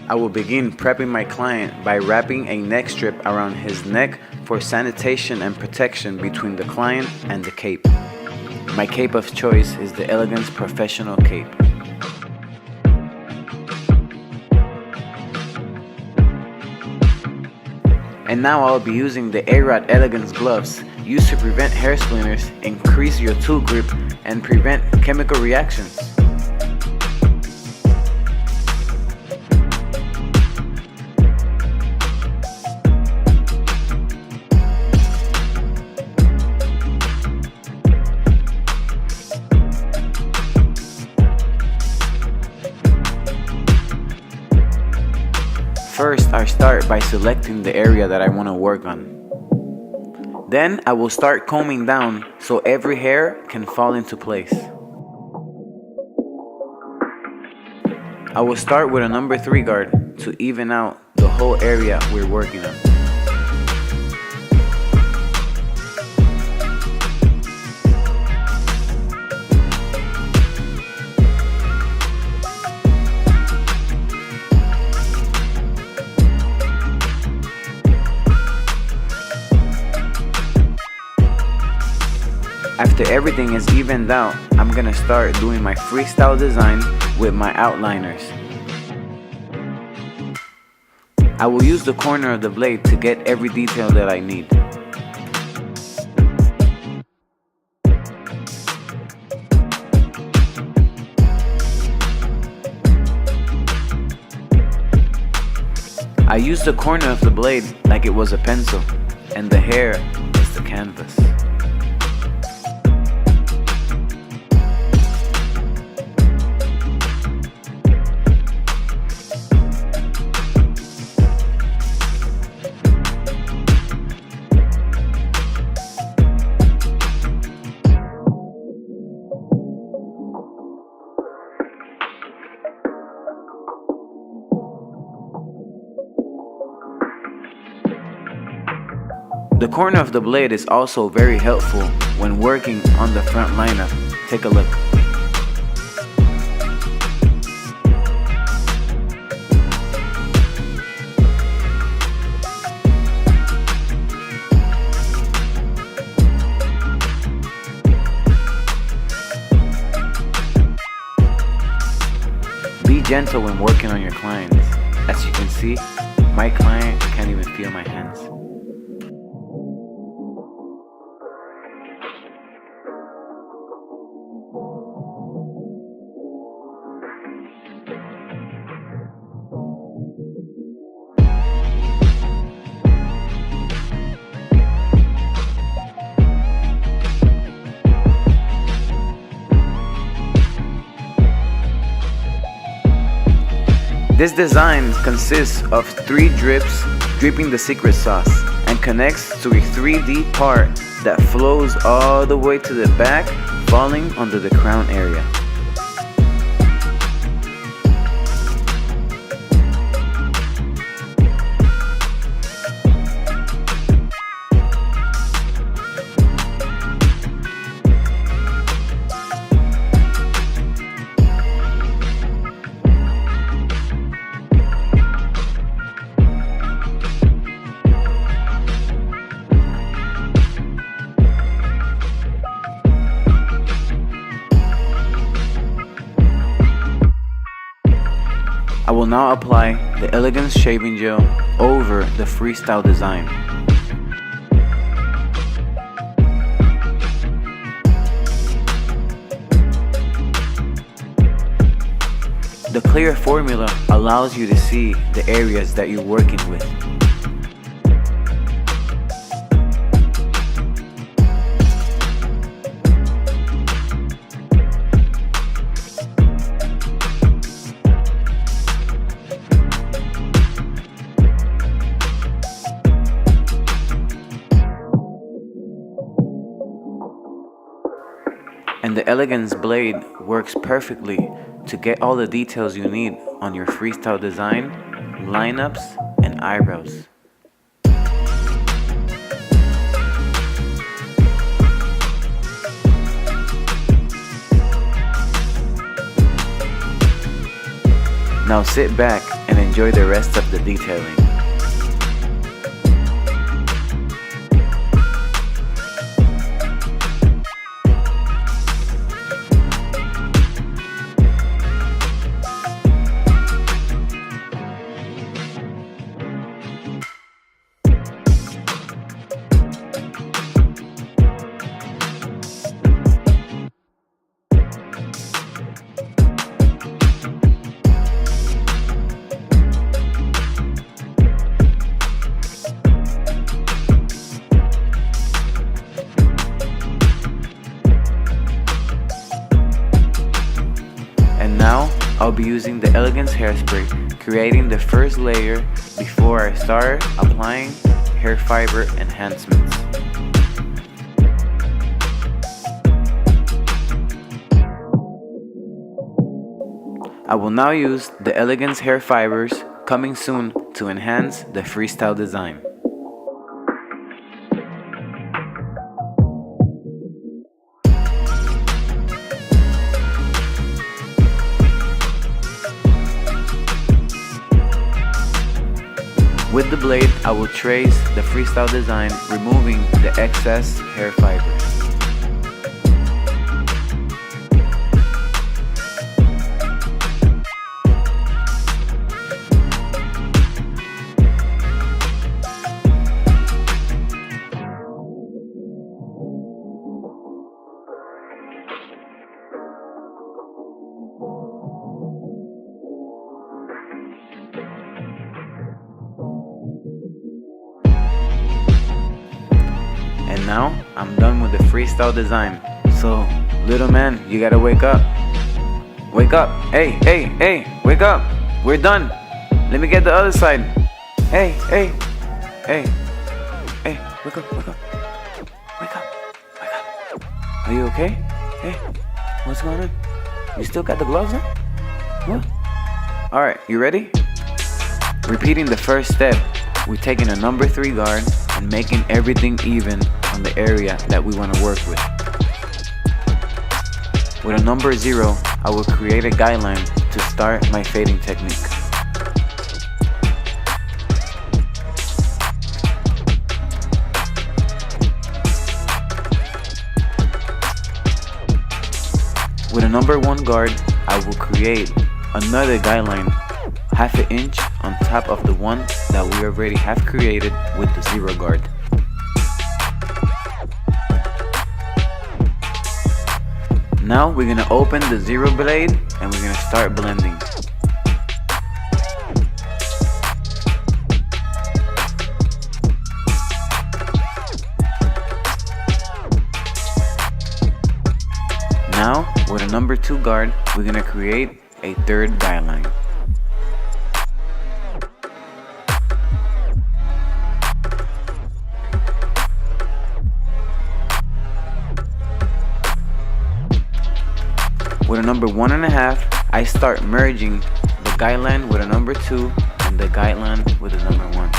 I will begin prepping my client by wrapping a neck strip around his neck for sanitation and protection between the client and the cape. My cape of choice is the Elegance Professional Cape. And now I'll be using the AROD Elegance gloves used to prevent hair splinters, increase your tool grip, and prevent chemical reactions. First, I start by selecting the area that I want to work on. Then I will start combing down so every hair can fall into place. I will start with a number 3 guard to even out the whole area we're working on. After everything is evened out, I'm gonna start doing my freestyle design with my outliners. I will use the corner of the blade to get every detail that I need. I use the corner of the blade like it was a pencil, and the hair is the canvas. The corner of the blade is also very helpful when working on the front lineup. Take a look. Be gentle when working on your clients. As you can see, my client can't even feel my hands. This design consists of 3 drips dripping the secret sauce and connects to a 3D part that flows all the way to the back, falling under the crown area. I will now apply the Elegance shaving gel over the freestyle design. The clear formula allows you to see the areas that you're working with. And the Elegance blade works perfectly to get all the details you need on your freestyle design, lineups, and eyebrows. Now sit back and enjoy the rest of the detailing. And now, I'll be using the Elegance hairspray, creating the first layer before I start applying hair fiber enhancements. I will now use the Elegance hair fibers coming soon to enhance the freestyle design. With the blade, I will trace the freestyle design, removing the excess hair fibers. And now, I'm done with the freestyle design. So, little man, you gotta wake up. Wake up. Hey, hey, hey, wake up. We're done. Let me get the other side. Hey, hey, hey, hey, wake up, wake up. Wake up, wake up. Are you okay? Hey, what's going on? You still got the gloves on? What? Alright, you ready? Repeating the first step, we're taking a number 3 guard and making everything even on the area that we want to work with. With a number 0, I will create a guideline to start my fading technique. With a number 1 guard, I will create another guideline 1/2 inch on top of the one that we already have created with the 0 guard. Now we're gonna open the 0 blade and we're gonna start blending. Now with a number 2 guard, we're gonna create a 3rd guideline. With a number 1.5, I start merging the guideline with a number 2 and the guideline with a number 1.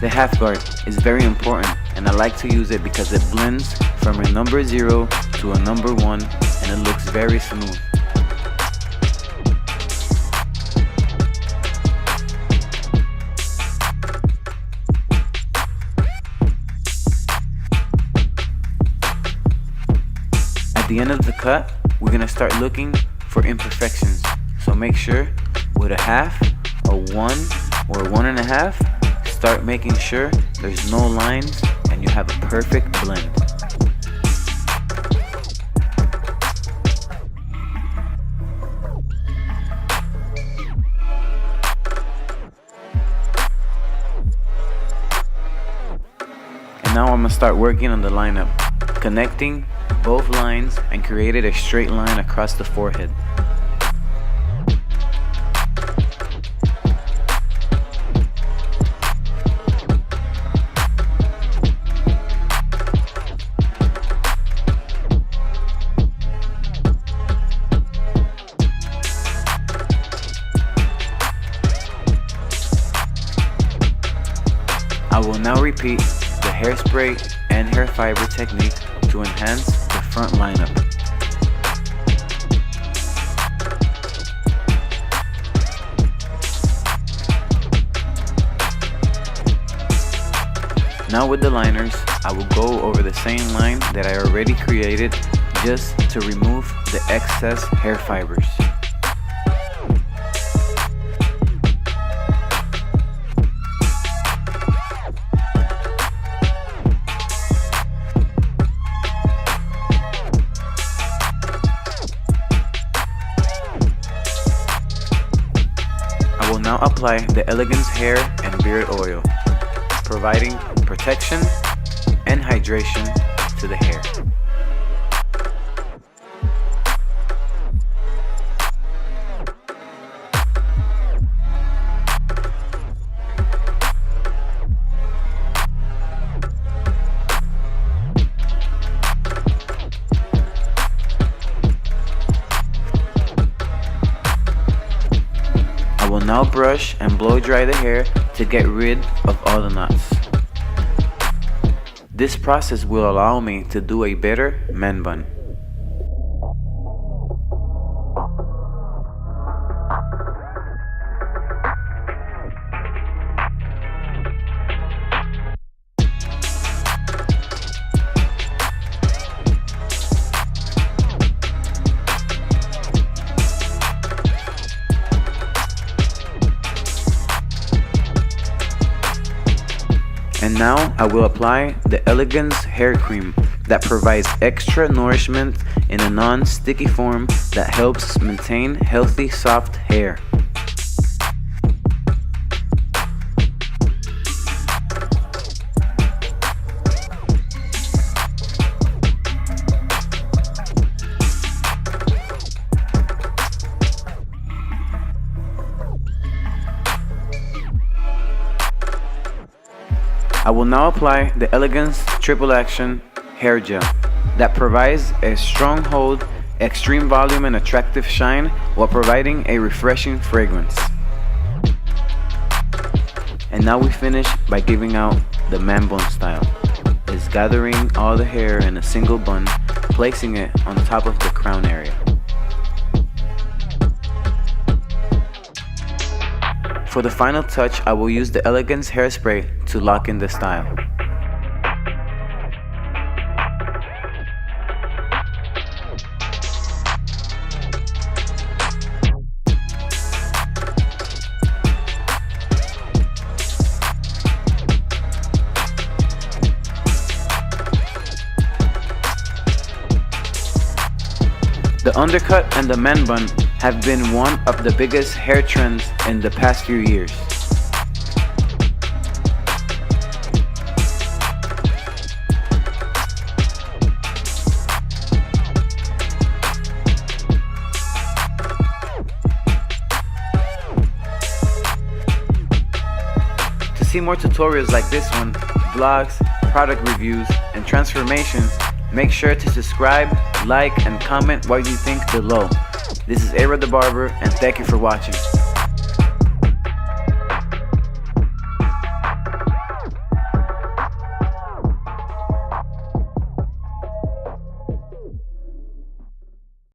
The half guard is very important, and I like to use it because it blends from a number 0 to a number 1 and it looks very smooth. At the end of the cut, we're gonna start looking for imperfections. So make sure with a half, a 1, or 1.5, start making sure there's no lines and you have a perfect blend. And now I'm gonna start working on the lineup, connecting both lines and created a straight line across the forehead. now repeat the hairspray and hair fiber technique to enhance the front lineup. Now with the liners, I will go over the same line that I already created just to remove the excess hair fibers. I will now apply the Elegance Hair and Beard Oil, providing protection and hydration to the hair. I will now brush and blow dry the hair to get rid of all the knots. This process will allow me to do a better man bun. And now I will apply the Elegance Hair Cream that provides extra nourishment in a non-sticky form that helps maintain healthy, soft hair. I will now apply the Elegance Triple Action Hair Gel that provides a strong hold, extreme volume and attractive shine while providing a refreshing fragrance. And now we finish by giving out the man bun style. Is gathering all the hair in a single bun, placing it on top of the crown area. For the final touch, I will use the Elegance hairspray to lock in the style. The undercut and the man bun have been one of the biggest hair trends in the past few years. To see more tutorials like this one, vlogs, product reviews, and transformations, make sure to subscribe, like, and comment what you think below. This is AROD the Barber, and thank you for watching.